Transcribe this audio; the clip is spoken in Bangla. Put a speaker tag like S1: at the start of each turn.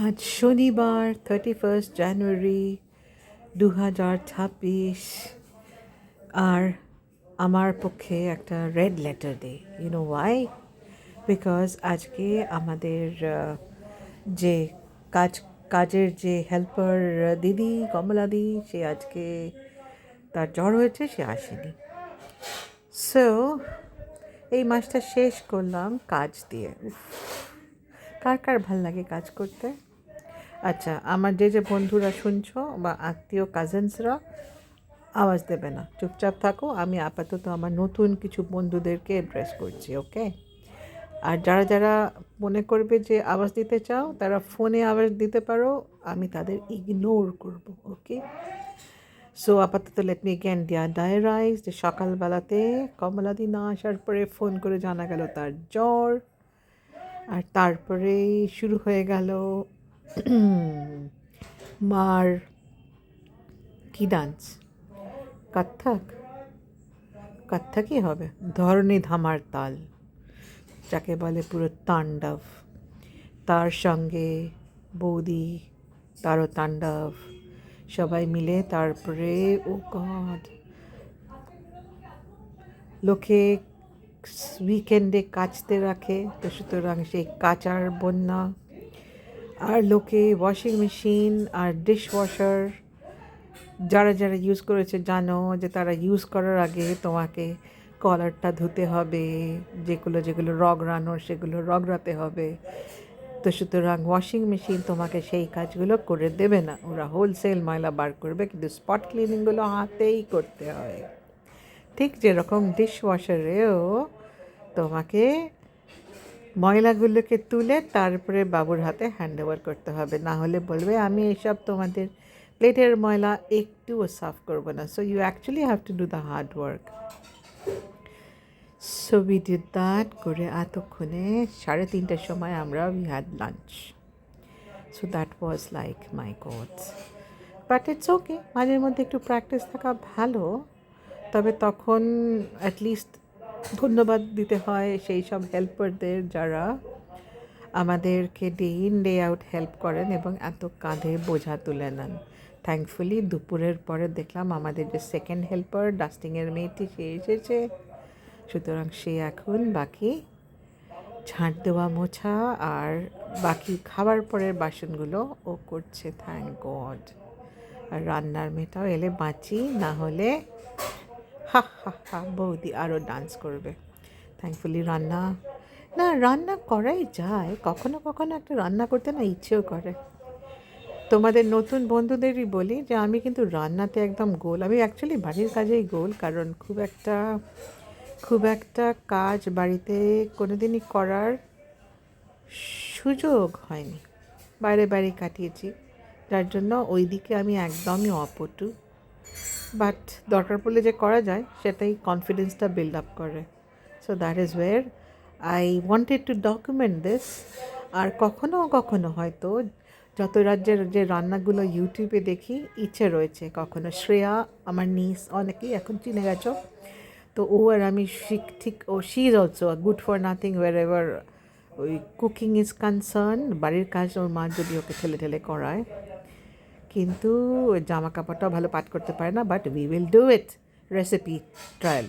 S1: আজ শনিবার 31 জানুয়ারি 2026। আর আমার পক্ষে একটা red letter day. You know why? Because আজকে আমাদের যে কাজের যে হেল্পার দিদি কমলাদি, সে আজকে তার জ্বর হয়েছে, সে আসেনি। সো এই মাসটা শেষ করলাম কাজ দিয়ে। কার কার ভাল লাগে কাজ করতে? আচ্ছা, আমার যে বন্ধুরা শুনছো বা আত্মীয় কাজিনসরা, আওয়াজ দেবে না, চুপচাপ থাকো। আমি আপাতত আমার নতুন কিছু বন্ধুদেরকে অ্যাড্রেস করছি, ওকে? আর যারা যারা মনে করবে যে আওয়াজ দিতে চাও, তারা ফোনে আওয়াজ দিতে পারো, আমি তাদের ইগনোর করব, ওকে? সো আপাতত লেট মি অ্যাগেন ডায়ারাইজ যে সকালবেলাতে কমলাদি না আসার পরে ফোন করে জানা গেল তার জ্বর। আর তারপরেই শুরু হয়ে গেল মার কি ডান্স, কত্থক। কত্থকই হবে, ধরনী ধামার তাল, যাকে বলে পুরো তাণ্ডব। তার সঙ্গে বৌদি, তারও তাণ্ডব, সবাই মিলে। তারপরে ও গড, লোকে উইকেন্ডে কাচতে রাখে, তো সুতরাং সেই কাচার বন্যা। আর লোকে ওয়াশিং মেশিন আর ডিশ ওয়াশার, যারা যারা ইউজ করেছে জানো যে তারা ইউজ করার আগে তোমাকে কলারটা ধুতে হবে, যেগুলো যেগুলো রগড়ানোর সেগুলো রগড়াতে হবে। তো সুতরাং ওয়াশিং মেশিন তোমাকে সেই কাজগুলো করে দেবে না, ওরা হোলসেল ময়লা বার করবে, কিন্তু স্পট ক্লিনিংগুলো হাতেই করতে হয়। ঠিক যেরকম ডিশ ওয়াশারেও তোমাকে ময়লাগুলোকে তুলে তারপরে বাবুর হাতে হ্যান্ড ওভার করতে হবে, না হলে বলবে আমি এইসব তোমাদের প্লেটের ময়লা একটুও সাফ করবো না। So you actually have to do the hard work. So we did that. করে এতক্ষণে 3:30টার সময় আমরা we had lunch. So that was like my god, but it's okay. মাঝের মধ্যে একটু প্র্যাকটিস থাকা ভালো, তবে তখন অ্যাটলিস্ট ধন্যবাদ দিতে হয় সেই সব হেল্পারদের যারা আমাদেরকে day in day out help করেন এবং এত কাঁধে বোঝা তুলে নেন। থ্যাঙ্কফুলি দুপুরের পরে দেখলাম আমাদের যে সেকেন্ড হেল্পার ডাস্টিংয়ের মেয়েটি, সে এসেছে। সুতরাং সে এখন বাকি ঝাঁট দেওয়া, মোছা আর বাকি খাবার পরের বাসনগুলো ও করছে, থ্যাঙ্ক গড। আর রান্নার মেয়েটাও এলে বাঁচি, না হলে হা হা হা বৌদি আরও ডান্স করবে। থ্যাঙ্কফুলি রান্না করাই যায়, কখনো কখনো একটা রান্না করতে না ইচ্ছেও করে। তোমাদের নতুন বন্ধুদেরই বলি যে আমি কিন্তু রান্নাতে একদম গোল। আমি অ্যাকচুয়ালি বাড়ির কাজেই গোল, কারণ খুব একটা কাজ বাড়িতে কোনোদিনই করার সুযোগ হয়নি, বাইরে বাইরে কাটিয়েছি, যার জন্য ওই দিকে আমি একদমই অপটু। বাট দরকার পড়লে যে করা যায় সেটাই কনফিডেন্সটা বিল্ড আপ করে। So that is where I wanted to document this. আর কখনো কখনো হয়তো যত রাজ্যের যে রান্নাগুলো ইউটিউবে দেখি, ইচ্ছে রয়েছে কখনো শ্রেয়া, আমার নিস, অনেকেই এখন চিনে গেছো, তো ও আর আমি ঠিক ও she is also good for nothing wherever ওই কুকিং ইজ কনসার্ন। বাড়ির কাজ ওর মা যদি ওকে ঠেলে ঠেলে করায়, কিন্তু জামা কাপড়টাও ভালো পাট করতে পারে না, but we will do it. Recipe trial.